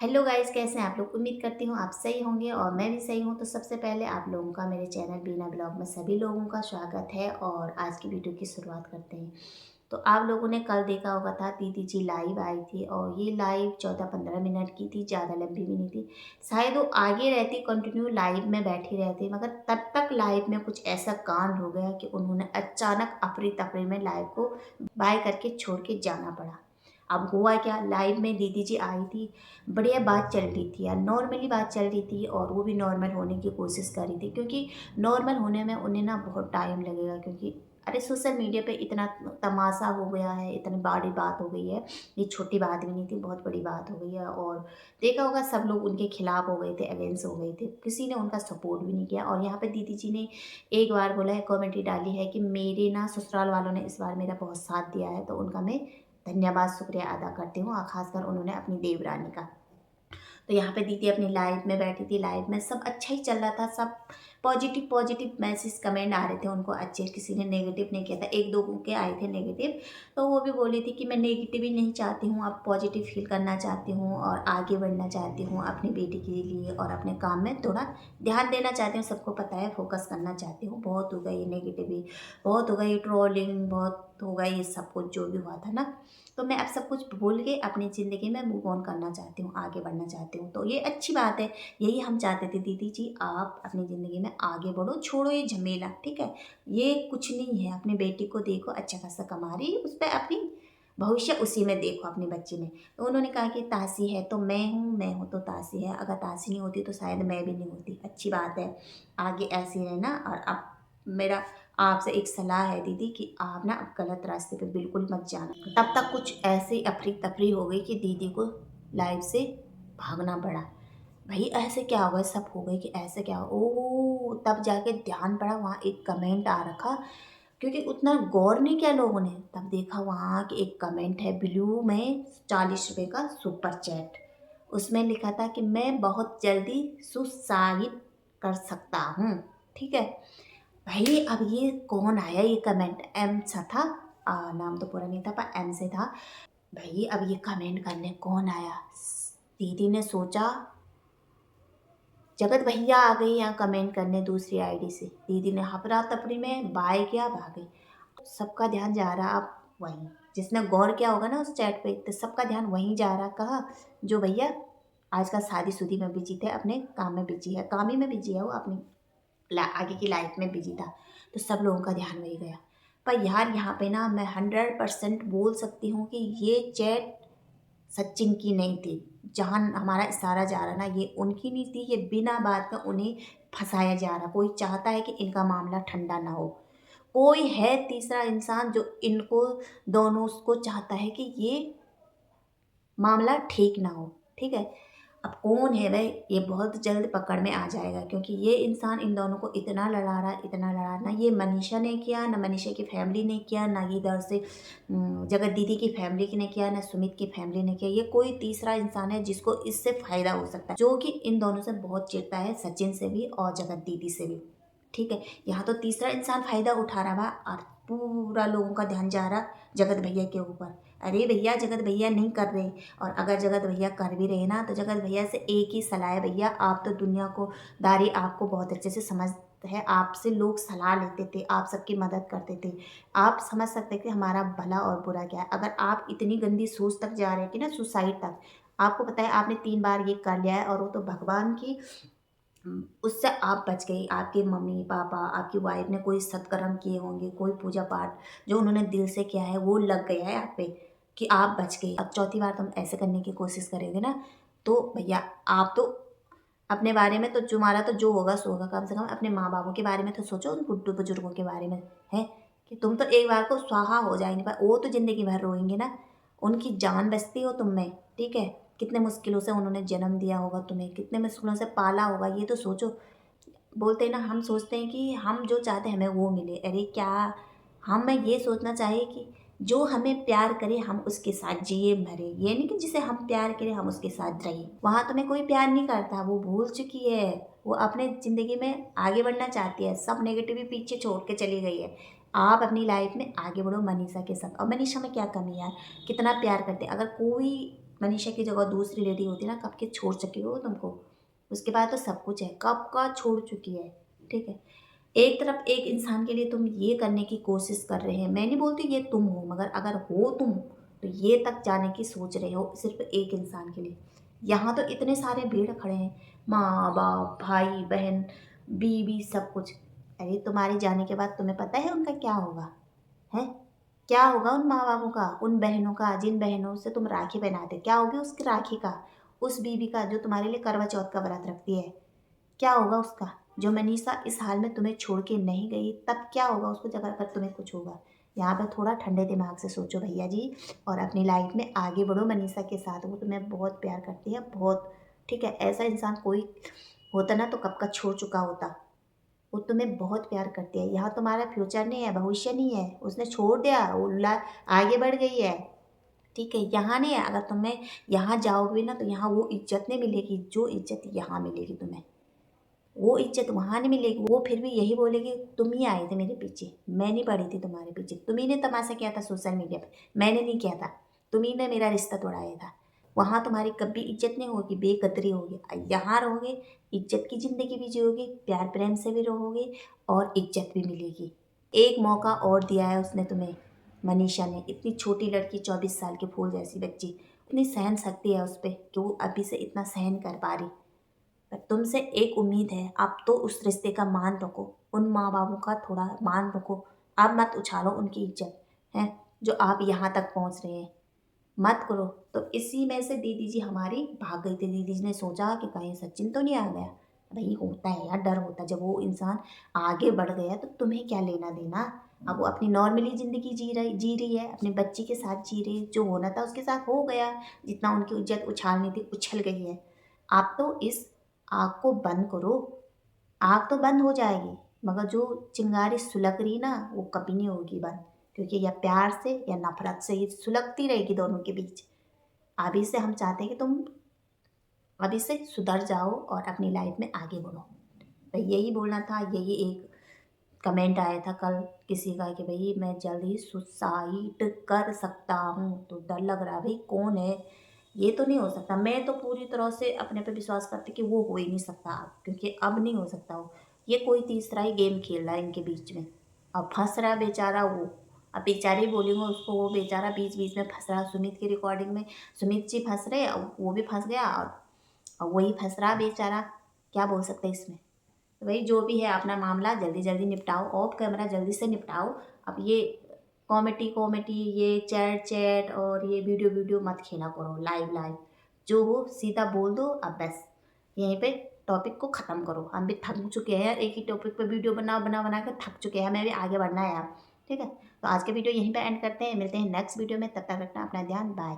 Hello guys, कैसे हैं आप लोग। उम्मीद करती हूँ आप सही होंगे और मैं भी सही हूँ। तो सबसे पहले आप लोगों का मेरे चैनल बीना ब्लॉग में सभी लोगों का स्वागत है और आज की वीडियो की शुरुआत करते हैं। तो आप लोगों ने कल देखा होगा था, दीदी जी लाइव आई थी और ये लाइव 14-15 मिनट की थी, ज़्यादा लंबी भी नहीं थी। शायद वो आगे रहती, कंटिन्यू लाइव में बैठी रहती, मगर तब तक लाइव में कुछ ऐसा कांड हो गया कि उन्होंने अचानक अफरी तफरी में लाइव को बाय करके छोड़ के जाना पड़ा। अब हुआ क्या, लाइव में दीदी जी आई थी, बढ़िया बात चल रही थी यार, नॉर्मली बात चल रही थी और वो भी नॉर्मल होने की कोशिश कर रही थी, क्योंकि नॉर्मल होने में उन्हें ना बहुत टाइम लगेगा, क्योंकि अरे सोशल मीडिया पे इतना तमाशा हो गया है, इतनी बड़ी बात हो गई है। ये छोटी बात भी नहीं थी, बहुत बड़ी बात हो गई है। और देखा होगा सब लोग उनके खिलाफ हो गए थे, अगेंस्ट हो गए थे, किसी ने उनका सपोर्ट भी नहीं किया। और यहाँ पे दीदी जी ने एक बार बोला है, कमेंट्री डाली है कि मेरे ना ससुराल वालों ने इस बार मेरा बहुत साथ दिया है, तो उनका मैं धन्यवाद शुक्रिया अदा करती हूँ, और ख़ासकर उन्होंने अपनी देवरानी का। तो यहाँ पे दीदी अपनी लाइव में बैठी थी, लाइव में सब अच्छा ही चल रहा था, सब पॉजिटिव पॉजिटिव मैसेज कमेंट आ रहे थे उनको अच्छे, किसी ने नेगेटिव नहीं किया था, एक दो के आए थे नेगेटिव। तो वो भी बोली थी कि मैं नेगेटिव ही नहीं चाहती हूँ, अब पॉजिटिव फील करना चाहती हूँ और आगे बढ़ना चाहती हूँ अपनी बेटी के लिए और अपने काम में थोड़ा ध्यान देना चाहती हूँ, सबको पता है, फोकस करना चाहती हूँ। बहुत हो गई नेगेटिव, बहुत हो गई ट्रोलिंग, बहुत हो गई ये सब कुछ जो भी हुआ था ना। तो मैं अब सब कुछ भूल के अपनी ज़िंदगी में मूव ऑन करना चाहती हूँ, आगे बढ़ना चाहती हूँ। तो ये अच्छी बात है, यही हम चाहते थे दीदी जी, आप अपनी ज़िंदगी में आगे बढ़ो, छोड़ो ये झमेला, ठीक है। ये कुछ नहीं है, अपनी बेटी को देखो अच्छा खासा कमा रही है, उस पर अपनी भविष्य उसी में देखो, अपने बच्चे में। तो उन्होंने कहा कि तासी है तो मैं हूँ तो तासी है, अगर तासी नहीं होती तो शायद मैं भी नहीं होती। अच्छी बात है, आगे ऐसे रहना। और अब मेरा आपसे एक सलाह है दीदी कि आप ना अब गलत रास्ते पे बिल्कुल मत जाना। तब तक कुछ ऐसी अफरी तफरी हो गई कि दीदी को लाइफ से भागना पड़ा। भाई ऐसे क्या हो गया, सब हो गई कि ऐसे क्या हो, ओह तब जाके ध्यान पड़ा, वहाँ एक कमेंट आ रखा, क्योंकि उतना गौर नहीं किया लोगों ने। तब देखा वहाँ कि एक कमेंट है ब्लू में, 40 रुपये का सुपर चैट। उसमें लिखा था कि मैं बहुत जल्दी सुसाइड कर सकता हूँ, ठीक है। भाई अब ये कौन आया, ये कमेंट एम सा था, नाम तो पूरा नहीं था पर एम से था। भाई अब ये कमेंट करने कौन आया, दीदी ने सोचा जगत भैया आ गई यहाँ कमेंट करने दूसरी आईडी से। दीदी ने हफरा तफरी में बाय किया, भाग गई। सबका ध्यान जा रहा अब वहीं, जिसने गौर किया होगा ना उस चैट पे, तो सबका ध्यान वहीं जा रहा। कहा जो भैया आजकल शादीशुदी में बिजी थे, अपने काम में बिजी है, काम ही में बिजी है वो, अपनी आगे की लाइफ में बिजी था। तो सब लोगों का ध्यान वही गया। पर यार यहाँ पे ना मैं 100% बोल सकती हूँ कि ये चैट सचिन की नहीं थी। जहाँ हमारा इशारा जा रहा ना, ये उनकी नहीं थी, ये बिना बात का उन्हें फंसाया जा रहा। कोई चाहता है कि इनका मामला ठंडा ना हो, कोई है तीसरा इंसान जो इनको दोनों को चाहता है कि ये मामला ठीक ना हो, ठीक है। अब कौन है वह, ये बहुत जल्द पकड़ में आ जाएगा, क्योंकि ये इंसान इन दोनों को इतना लड़ा रहा, इतना लड़ा रहा। ना ये मनीषा ने किया, ना मनीषा की फैमिली ने किया, ना ये इधर से जगत दीदी की फैमिली ने किया, ना सुमित की फैमिली ने किया। ये कोई तीसरा इंसान है जिसको इससे फायदा हो सकता है, जो कि इन दोनों से बहुत चिढ़ता है, सचिन से भी और जगत दीदी से भी, ठीक है। यहाँ तो तीसरा इंसान फायदा उठा रहा और पूरा लोगों का ध्यान जा रहा जगत भैया के ऊपर। अरे भैया जगत भैया नहीं कर रहे, और अगर जगत भैया कर भी रहे ना, तो जगत भैया से एक ही सलाह है, भैया आप तो दुनिया को दारी आपको बहुत अच्छे से समझते हैं, आपसे लोग सलाह लेते थे, आप सबकी मदद करते थे, आप समझ सकते थे हमारा भला और बुरा क्या है। अगर आप इतनी गंदी सोच तक जा रहे हैं कि ना सुसाइड तक, आपको पता है आपने 3 बार ये कर लिया है, और वो तो भगवान की उससे आप बच गई। आपके मम्मी पापा, आपकी वाइफ ने कोई सत्कर्म किए होंगे, कोई पूजा पाठ जो उन्होंने दिल से किया है वो लग गया है आप पे, कि आप बच गई। अब चौथी बार तुम ऐसे करने की कोशिश करेंगे ना, तो भैया आप तो अपने बारे में तो तुम्हारा तो जो होगा सो होगा, कम से कम अपने माँ बापों के बारे में तो सोचो, उन बुड्ढे बुजुर्गों के बारे में है, कि तुम तो एक बार को स्वाहा हो जाएंगे, पर वो तो ज़िंदगी भर रोएंगे ना। उनकी जान बसती हो तुम में, ठीक है। कितने मुश्किलों से उन्होंने जन्म दिया होगा तुम्हें, कितने मुश्किलों से पाला होगा, ये तो सोचो। बोलते हैं ना, हम सोचते हैं कि हम जो चाहते हैं हमें वो मिले, अरे क्या, हमें ये सोचना चाहिए कि जो हमें प्यार करे हम उसके साथ जिए मरे, ये नहीं कि जिसे हम प्यार करें हम उसके साथ रहिए। वहाँ तुम्हें कोई प्यार नहीं करता, वो भूल चुकी है, वो अपने ज़िंदगी में आगे बढ़ना चाहती है, सब नेगेटिव पीछे छोड़ के चली गई है। आप अपनी लाइफ में आगे बढ़ो मनीषा के साथ। और मनीषा में क्या कमी है यार, कितना प्यार करते, अगर कोई मनीषा की जगह दूसरी लेडी होती ना, कब के छोड़ चुकी हो तुमको। उसके बाद तो सब कुछ है, कब का छोड़ चुकी है। ठीक है, एक तरफ एक इंसान के लिए तुम ये करने की कोशिश कर रहे हैं, मैं नहीं बोलती ये तुम हो, मगर अगर हो तुम तो ये तक जाने की सोच रहे हो सिर्फ एक इंसान के लिए। यहाँ तो इतने सारे भीड़ खड़े हैं, माँ बाप भाई बहन बीवी सब कुछ। अरे तुम्हारे जाने के बाद तुम्हें पता है उनका क्या होगा, है क्या होगा उन माँ बापों का, उन बहनों का, जिन बहनों से तुम राखी पहनाते, क्या होगी उसकी राखी का, उस बीवी का जो तुम्हारे लिए करवा चौथ का व्रत रखती है, क्या होगा उसका। जो मनीषा इस हाल में तुम्हें छोड़ के नहीं गई, तब क्या होगा उसको जब अगर तुम्हें कुछ होगा। यहाँ पे थोड़ा ठंडे दिमाग से सोचो भैया जी, और अपनी लाइफ में आगे बढ़ो मनीषा के साथ। वो तुम्हें बहुत प्यार करती है, बहुत। ठीक है, ऐसा इंसान कोई होता ना तो कब का छोड़ चुका होता। वो तुम्हें बहुत प्यार करती है, यहाँ तुम्हारा फ्यूचर नहीं है, भविष्य नहीं है, उसने छोड़ दिया, वो आगे बढ़ गई है। ठीक है, यहाँ नहीं है, अगर तुम्हें यहाँ जाओगे ना तो यहाँ वो इज्जत नहीं मिलेगी जो इज्जत यहाँ मिलेगी तुम्हें, वो इज्जत वहाँ नहीं मिलेगी। वो फिर भी यही बोलेगी तुम ही आए थे मेरे पीछे, मैं नहीं पड़ी थी तुम्हारे पीछे, तुम्ही ने तमाशा किया था सोशल मीडिया पे, मैंने नहीं किया था, तुम्ही ने मेरा रिश्ता तोड़ाया था। वहाँ तुम्हारी कभी इज्जत नहीं होगी, बेकदरी होगी। यहाँ रहोगे, इज्जत की ज़िंदगी भी जियोगे, प्यार प्रेम से भी रहोगे और इज्जत भी मिलेगी। एक मौका और दिया है उसने तुम्हें, मनीषा ने। इतनी छोटी लड़की, 24 साल की फूल जैसी बच्ची, इतनी सहन शक्ति है उस पर कि वो अभी से इतना सहन कर पा रही। पर तुमसे एक उम्मीद है, आप तो उस रिश्ते का मान रखो, उन माँ बापों का थोड़ा मान रखो। आप मत उछालो उनकी इज्जत, है जो आप यहाँ तक पहुँच रहे हैं, मत करो। तो इसी में से दीदी जी हमारी भाग गई थी। दीदी जी ने सोचा कि कहीं सचिन तो नहीं आ गया। भाई होता है यार, डर होता है। जब वो इंसान आगे बढ़ गया तो तुम्हें क्या लेना देना। अब वो अपनी नॉर्मली ज़िंदगी जी रही है, अपने बच्ची के साथ जी रही है, जो होना था उसके साथ हो गया, जितना उनकी इज्जत उछालनी थी उछल गई है। आप तो इस आग को बंद करो, आग तो बंद हो जाएगी, मगर जो चिंगारी सुलग रही ना वो कभी नहीं होगी बंद, क्योंकि या प्यार से या नफरत से ये सुलगती रहेगी दोनों के बीच। अभी से हम चाहते हैं कि तुम अभी से सुधर जाओ और अपनी लाइफ में आगे बढ़ो। तो यही बोलना था। यही एक कमेंट आया था कल किसी का कि भाई मैं जल्द ही सुसाइड कर सकता हूँ, तो डर लग रहा है भाई कौन है। ये तो नहीं हो सकता, मैं तो पूरी तरह से अपने पे विश्वास करती कि वो हो ही नहीं सकता अब, क्योंकि अब नहीं हो सकता वो। ये कोई तीसरा ही गेम खेल रहा है इनके बीच में। अब फंस रहा है बेचारा वो, अब बेचारे ही बोलेंगे उसको, वो बेचारा बीच बीच में फंस रहा। सुमित की रिकॉर्डिंग में सुमित जी फंस रहे, अब वो भी फंस गया और वही फंस रहा बेचारा। क्या बोल सकते हैं इसमें। तो भाई जो भी है अपना मामला जल्दी जल्दी निपटाओ, ऑफ कैमरा जल्दी से निपटाओ। अब ये कॉमेडी कॉमेडी, ये चैट चैट और ये वीडियो वीडियो मत खेला करो, लाइव लाइव जो हो सीधा बोल दो। अब बस यहीं पे टॉपिक को ख़त्म करो। हम भी थक चुके हैं यार, एक ही टॉपिक पे वीडियो बना कर थक चुके हैं, हमें भी आगे बढ़ना है यार। ठीक है, तो आज के वीडियो यहीं पे एंड करते हैं, मिलते हैं नेक्स्ट वीडियो में, तब तक रखना अपना ध्यान, बाय।